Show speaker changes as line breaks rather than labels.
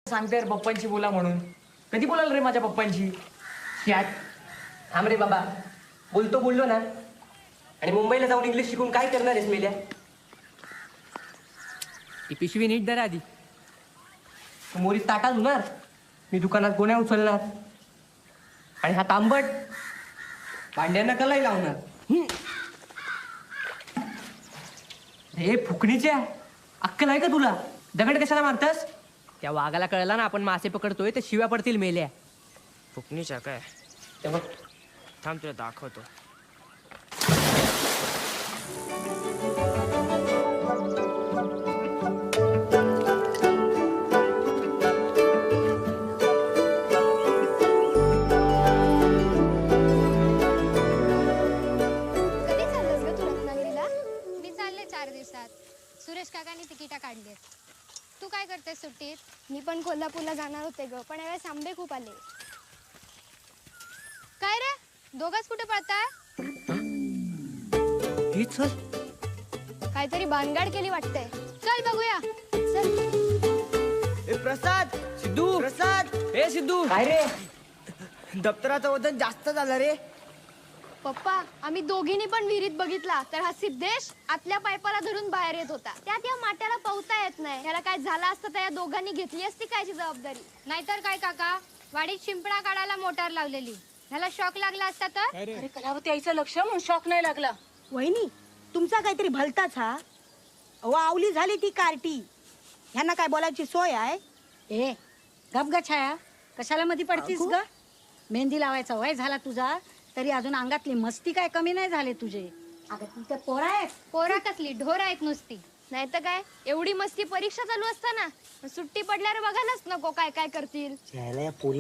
सांगते रे पप्पांची बोला म्हणून. कधी बोलाल रे माझ्या पप्पांची? यात
थांब रे बाबा, बोललो ना. आणि मुंबईला जाऊन इंग्लिश शिकून काय करणार आहेस मेल्या?
ही पिशवी नीट धर आधी. तू मोरीत ताटात होणार, मी दुकानात गोण्या उचलणार, आणि हा तांबट भांड्यांना कलाई लावणार. हे फुकणीच्या अक्कल आहे का तुला? दगड कशाला मारतास? त्या वाघाला कळला ना आपण मासे पकडतोय तर शिव्या पडतील मेल्या.
फुकणीच्या काय?
तेव्हा
थांब तुला दाखवतो.
कधी चाललंस ग तू रत्नागिरीला?
मी चालले 4 दिवसात. सुरेश काकांनी तिकीटा काढली. तू काय करतेस सुट्टीत?
मी पण कोल्हापूरला जाणार होते ग, पण यावेळेस आंबे खूप आले.
काय रे, दोघंच कुठे पळताय?
हे चल.
काहीतरी भानगड केली वाटते.
चल बघूया.
चल.
प्रसाद, सिद्धू, प्रसाद.
ए सिद्धू,
काय रे?
दप्तराचं वजन जास्त झालं रे.
पप्पा, आम्ही दोघींनी पण विहिरीत बघितला तर हा सिद्धेश आतल्या पायपाला धरून बाहेर येत होता. त्यात या माट्याला पवता येत नाही. याला काय झालं असतं तर या दोघांनी घेतली असती कायची जबाबदारी?
नाहीतर काय काका, वाडीत शिंपडा काढायला मोटार लावलेली. ह्याला शॉक लागला असता तर?
अरे कलावती आईचं लक्ष म्हणून शॉक नाही लागला.
वहिनी, तुमचा काहीतरी भलताच हा. अहो, आवली झाली ती कार्टी. ह्यांना काय बोलायची सोय आहे?
ए गप ग छाया, कशाला मध्ये पडतीस ग? मेहंदी लावायचा वय झाला तुझा, तरी अजून अंगातली मस्ती काय कमी नाही झाले तुझे. अगं तू तर पोरा आहेस.
पोरा कसली, ढोर आहेत नुसती.
नाही तर काय, एवढी मस्ती परीक्षा चालू असताना. सुट्टी पडल्यावर बघायलाच नको काय काय करतील.
यायला या पोरी